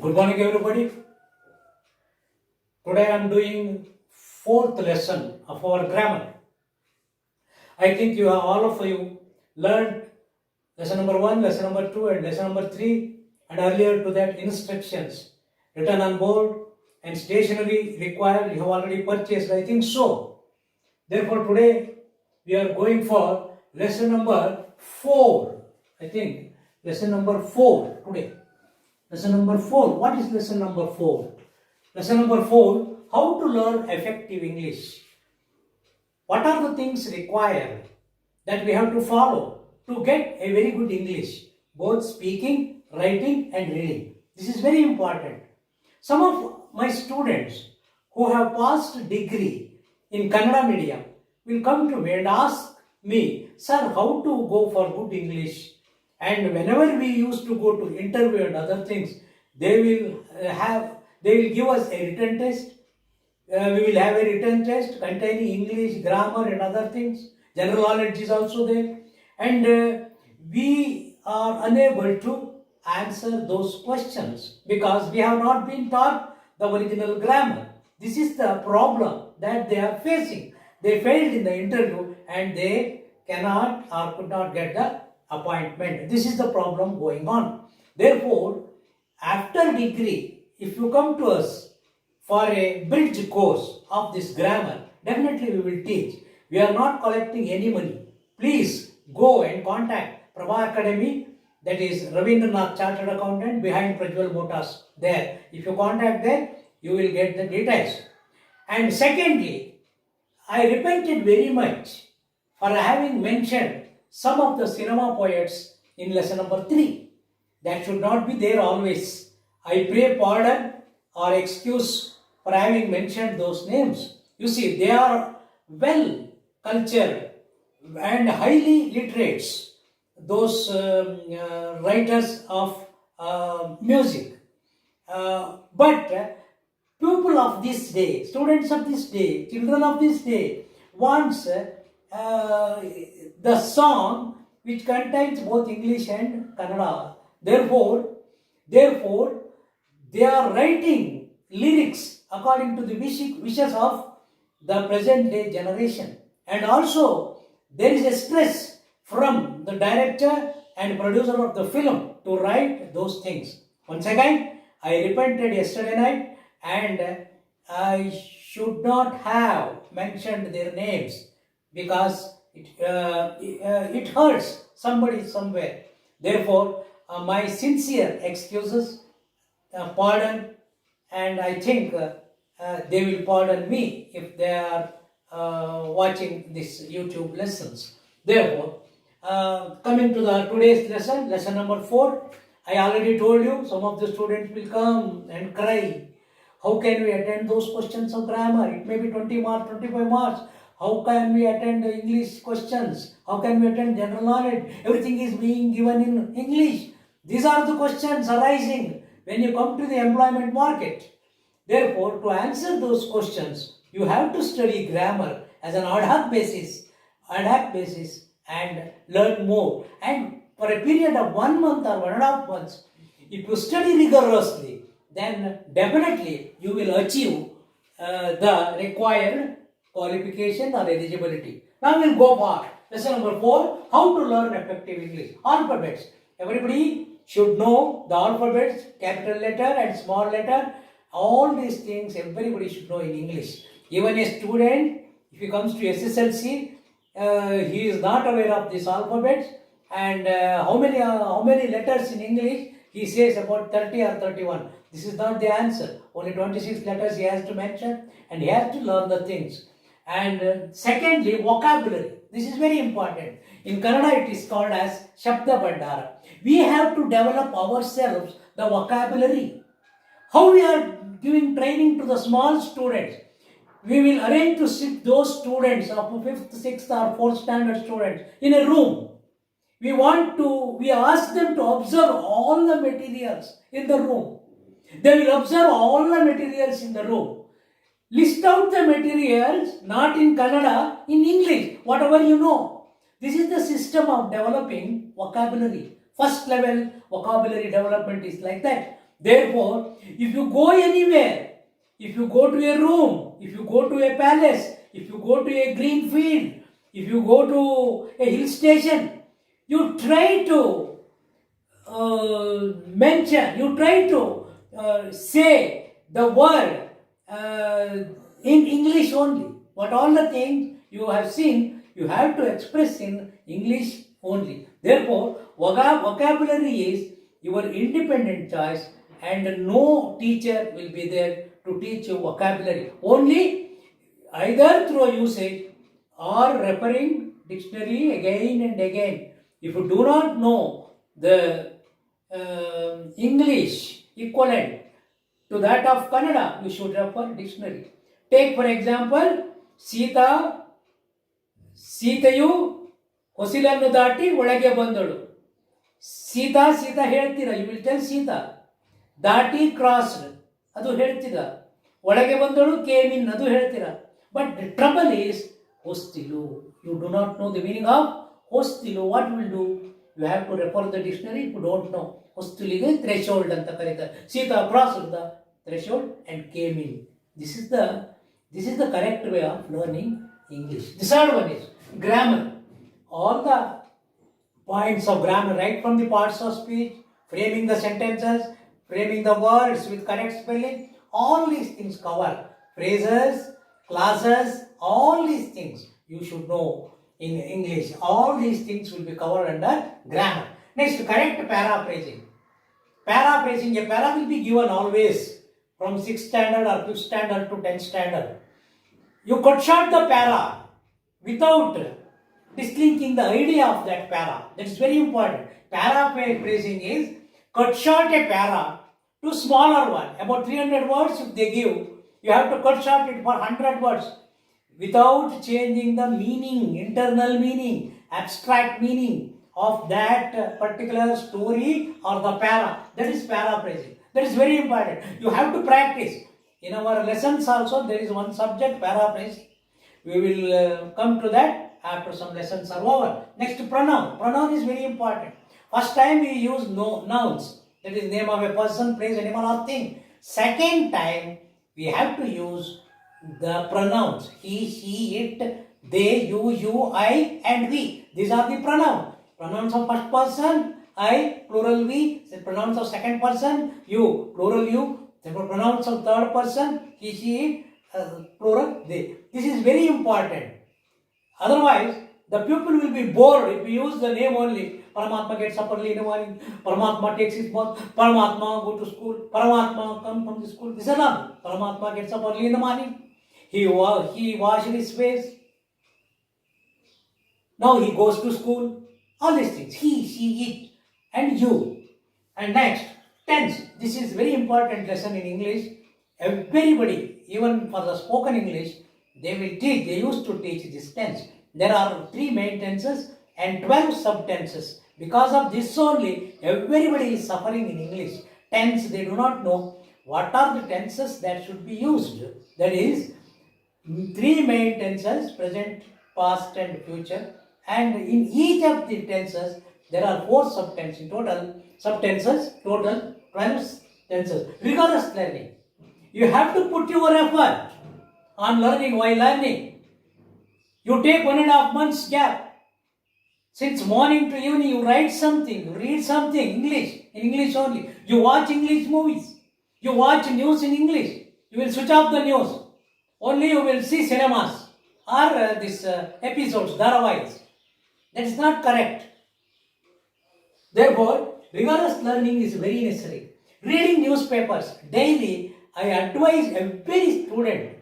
Good morning, everybody. Today I am doing fourth lesson of our grammar. I think all of you learned lesson number 1, lesson number 2 and lesson number 3, and earlier to that instructions written on board and stationery required you have already purchased, I think so. Therefore today we are going for lesson number 4. I think lesson number 4 today. Lesson number 4. What is lesson number 4? Lesson number 4. How to learn effective English. What are the things required that we have to follow to get a very good English, both speaking, writing and reading. This is very important. Some of my students who have passed degree in Kannada medium will come to me and ask me, sir, how to go for good English? And whenever we used to go to interview and other things, they will give us a written test. We will have a written test containing English, grammar and other things. General knowledge is also there. And we are unable to answer those questions because we have not been taught the original grammar. This is the problem that they are facing. They failed in the interview and they cannot or could not get the appointment. This is the problem going on. Therefore, after degree, if you come to us for a bridge course of this grammar, definitely we will teach. We are not collecting any money. Please go and contact Prabha Academy, that is Ravindranath Chartered Accountant behind Prajwal Motors there. If you contact there, you will get the details. And secondly, I repented very much for having mentioned some of the cinema poets in lesson number 3. That should not be there always. I pray pardon or excuse for having mentioned those names. You see, they are well cultured and highly literate, those writers of music. But people of this day, students of this day, children of this day wants the song which contains both English and Kannada. Therefore, they are writing lyrics according to the wishes of the present day generation. And also, there is a stress from the director and producer of the film to write those things. Once again, I repented yesterday night and I should not have mentioned their names because it hurts somebody somewhere. Therefore, my sincere excuses, pardon, and I think they will pardon me if they are watching these YouTube lessons. Therefore, coming to the today's lesson, lesson number 4, I already told you some of the students will come and cry. How can we attend those questions of grammar? It may be 20 marks, 25 marks. How can we attend the English questions? How can we attend general knowledge? Everything is being given in English. These are the questions arising when you come to the employment market. Therefore, to answer those questions, you have to study grammar as an ad hoc basis and learn more. And for a period of 1 month or 1.5 months, if you study rigorously, then definitely you will achieve the required qualification or eligibility. Now we will go for lesson number 4, how to learn effective English. Alphabets. Everybody should know the alphabets, capital letter and small letter. All these things everybody should know in English. Even a student, if he comes to SSLC, he is not aware of these alphabets and how many letters in English, he says about 30 or 31. This is not the answer. Only 26 letters he has to mention and he has to learn the things. And secondly, vocabulary. This is very important. In Kannada, it is called as Shabda Bandhara. We have to develop ourselves the vocabulary. How we are giving training to the small students. We will arrange to sit those students of 5th, 6th or 4th standard students in a room. We ask them to observe all the materials in the room. They will observe all the materials in the room. List out the materials, not in Kannada, in English, whatever you know. This is the system of developing vocabulary. First level vocabulary development is like that. Therefore, if you go anywhere, if you go to a room, if you go to a palace, if you go to a green field, if you go to a hill station, you try to mention, you try to say the word in English only. What all the things you have seen, you have to express in English only. Therefore, vocabulary is your independent choice, and no teacher will be there to teach you vocabulary. Only either through usage or referring dictionary again and again. If you do not know the English equivalent to that of Kannada, you should refer dictionary. Take for example, ಸೀತೆಯು ಹೊಸಿಲನ್ನು ದಾಟಿ ಒಳಗೆ ಬಂದಳು. ಸೀತಾ ಹೇಳ್ತೀರಾ, you will tell Sita. ದಾಟಿ crossed ಅದು ಹೇಳ್ತೀರಾ. ಒಳಗೆ ಬಂದಳು came in ಅದು ಹೇಳ್ತೀರಾ. ಬಟ್ ದ ಟ್ರಬಲ್ ಈಸ್ ಹೊಸ್ತಿಲು. You do not know the meaning of ಹೊಸ್ತಿಲು. What will do? You have to refer the dictionary. You don't know. ಹೊಸ್ತಿಲಿಗೆ ಥ್ರೆಶೋಲ್ಡ್ ಅಂತ ಕರೀತಾರೆ. Sita crossed the threshold and came in. This is the correct way of learning English. The third one is grammar. All the points of grammar, right from the parts of speech, framing the sentences, framing the words with correct spelling, all these things cover. Phrases, clauses, all these things you should know in English. All these things will be covered under grammar. Next, correct paraphrasing. Paraphrasing, a para will be given always from 6th standard or 5th standard to 10th standard. You cut short the para without dislinking the idea of that para. That is very important. Paraphrasing is cut short a para to smaller one. About 300 words if they give, you have to cut short it for 100 words without changing the meaning, internal meaning, abstract meaning of that particular story or the para. That is paraphrasing. That is very important. You have to practice. In our lessons also, there is one subject, paraphrase. We will come to that after some lessons are over. Next, pronoun. Pronoun is very important. First time we use nouns. That is name of a person, place, animal or thing. Second time, we have to use the pronouns. He, she, it, they, you, I and we. These are the pronouns. Pronouns of first person, I, plural we. Pronouns of second person, you, plural you. Pronouns of third person, he, she, plural they. This is very important. Otherwise, the pupil will be bored if we use the name only. Paramatma gets up early in the morning. Paramatma takes his bath. Paramatma go to school. Paramatma come from the school. This is enough. Paramatma gets up early in the morning. He washes his face. Now he goes to school. All these things. He, she, it, and you. And next, tense. This is very important lesson in English. Everybody, even for the spoken English, they used to teach this tense. There are 3 main tenses and 12 subtenses. Because of this only, everybody is suffering in English. Tense, they do not know what are the tenses that should be used. That is, 3 main tenses, present, past and future. And in each of the tenses, there are 4 subtenses. Total 12 tenses. Rigorous learning. You have to put your effort on learning while learning. You take 1.5 months gap. Since morning to evening, you write something, you read something, English, in English only. You watch English movies. You watch news in English. You will switch off the news. Only you will see cinemas or episodes, Dharavais. That is not correct. Therefore, rigorous learning is very necessary. Reading newspapers daily, I advise every student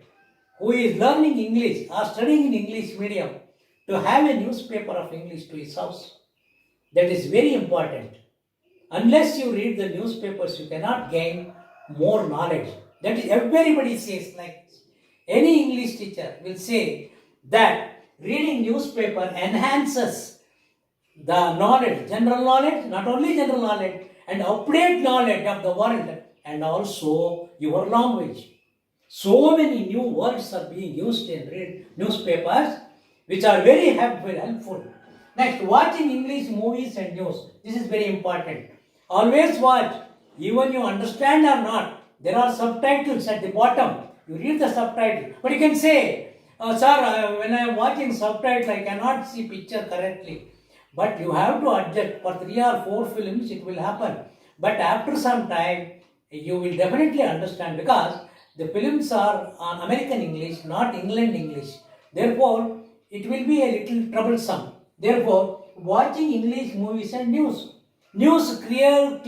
who is learning English or studying in English medium to have a newspaper of English to his house. That is very important. Unless you read the newspapers, you cannot gain more knowledge. That is, everybody says like this. Any English teacher will say that reading newspaper enhances the knowledge, general knowledge, not only general knowledge, and update knowledge of the world and also your language. So many new words are being used in newspapers which are very helpful. Next, watching English movies and news. This is very important. Always watch even you understand or not, there are subtitles at the bottom. You read the subtitle, but you can say, sir, when I am watching subtitle, I cannot see picture correctly. But you have to adjust. For 3 or 4 films, it will happen. But after some time, you will definitely understand, because the films are on American English, not England English. Therefore, it will be a little troublesome. Therefore, watching English movies and news. News clear,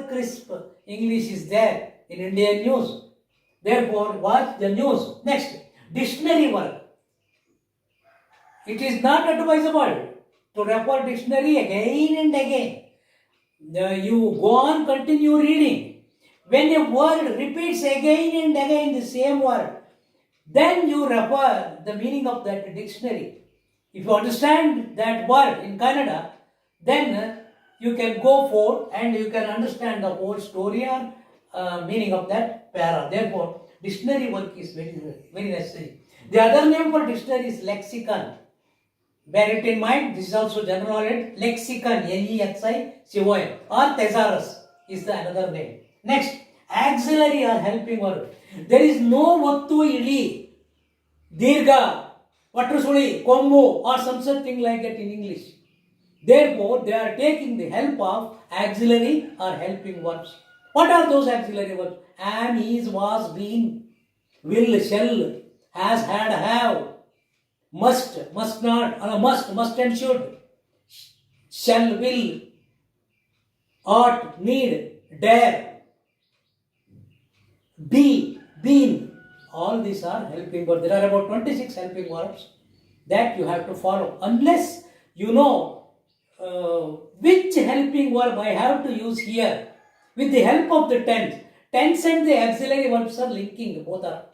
crisp English is there in Indian news. Therefore, watch the news. Next, dictionary work. It is not advisable to refer dictionary again and again. You go on, continue reading. When a word repeats again and again the same word, then you refer the meaning of that dictionary. If you understand that word in Kannada, then you can go forth and you can understand the whole story or meaning of that para. Therefore, dictionary work is very, very necessary. The other name for dictionary is lexicon. Bear it in mind, this is also general knowledge. Lexicon, Lexicon, or thesaurus is the another name. Next, auxiliary or helping word. There is no vattu ili, dirga, vatrusuli, kombu, or some such thing like that in English. Therefore, they are taking the help of auxiliary or helping verbs. What are those auxiliary verbs? Am, is, was, been, will, shall, has, had, have, must not, must and should, shall, will, ought, need, dare, be, been. All these are helping verbs. There are about 26 helping verbs that you have to follow. Unless you know which helping verb I have to use here, with the help of the tense. Tense and the auxiliary verbs are linking, both are.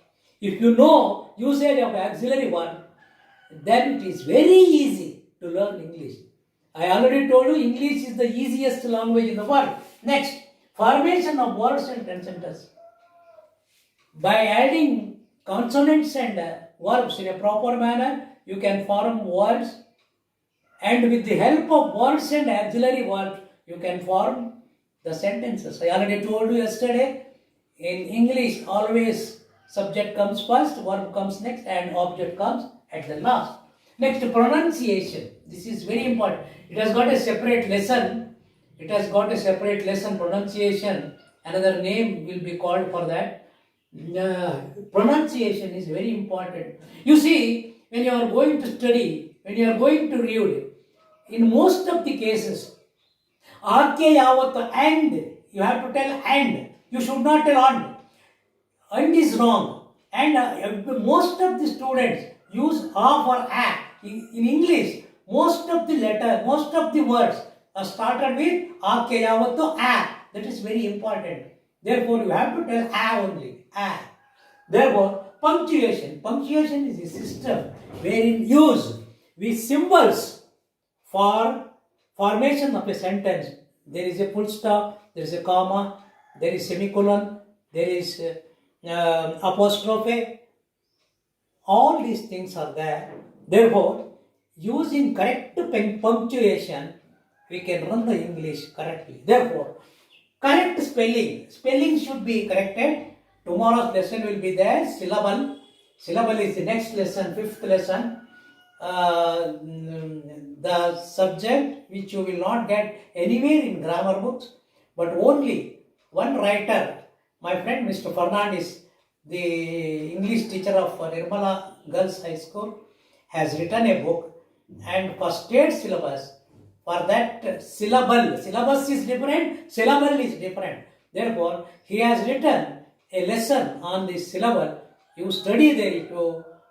If you know usage of auxiliary verb, then it is very easy to learn English. I already told you English is the easiest language in the world. Next, formation of words and sentences. By adding consonants and verbs in a proper manner, you can form words, and with the help of words and auxiliary verbs, you can form the sentences. I already told you yesterday, in English always subject comes first, verb comes next, and object comes at the last. Next, pronunciation. This is very important. It has got a separate lesson. Pronunciation. Another name will be called for that. Pronunciation is very important. You see, when you are going to study, when you are going to read, in most of the cases, RK yavat and, you have to tell and. You should not tell on. And is wrong. And most of the students use a for a. In English, most of the words are started with RK yavat a. That is very important. Therefore, you have to tell a only. A. Therefore, punctuation. Punctuation is a system wherein use with symbols for formation of a sentence. There is a full stop, there is a comma, there is semicolon, there is apostrophe. All these things are there. Therefore, using correct punctuation, we can run the English correctly. Therefore, correct spelling. Spelling should be corrected. Tomorrow's lesson will be there. Syllable. Syllable is the next lesson, 5th lesson. The subject which you will not get anywhere in grammar books, but only one writer, my friend Mr. Fernandez, the English teacher of Nirmala Girls High School, has written a book, and for state syllabus, for that syllabus is different, syllable is different. Therefore, he has written a lesson on the syllable. You study there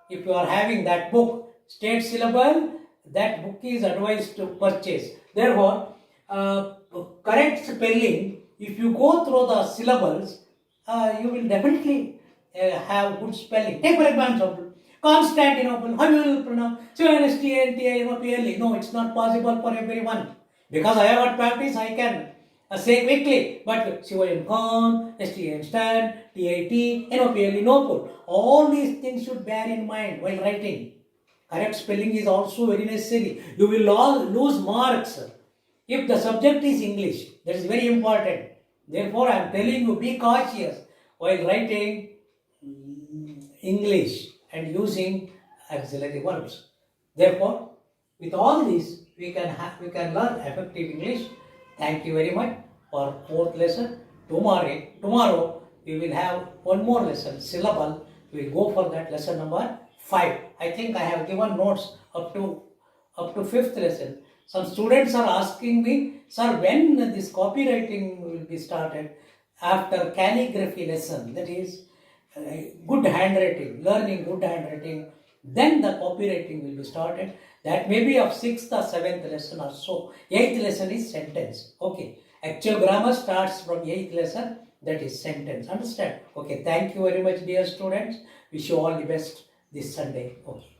if you are having that book, state syllable, that book is advised to purchase. Therefore, correct spelling, if you go through the syllables, you will definitely have good spelling. Take for example, Constantinople, how you will pronounce? Constantinople. No, it's not possible for everyone. Because I have got practice, I can say quickly. But Sivayan Khan, STN Stan, TIT, Nople. All these things should bear in mind while writing. Correct spelling is also very necessary. You will lose marks if the subject is English. That is very important. Therefore, I am telling you, be cautious while writing English and using auxiliary verbs. Therefore, with all these, we can learn effective English. Thank you very much for fourth lesson. Tomorrow we will have one more lesson, syllable. We will go for that lesson number 5. I think I have given notes up to fifth lesson. Some students are asking me, sir, when this copywriting will be started? After calligraphy lesson, that is good handwriting, learning good handwriting, then the copywriting will be started. That may be of 6th or 7th lesson or so. 8th lesson is sentence. Okay. Actual grammar starts from 8th lesson, that is sentence. Understand? Okay. Thank you very much, dear students. Wish you all the best this Sunday. Okay.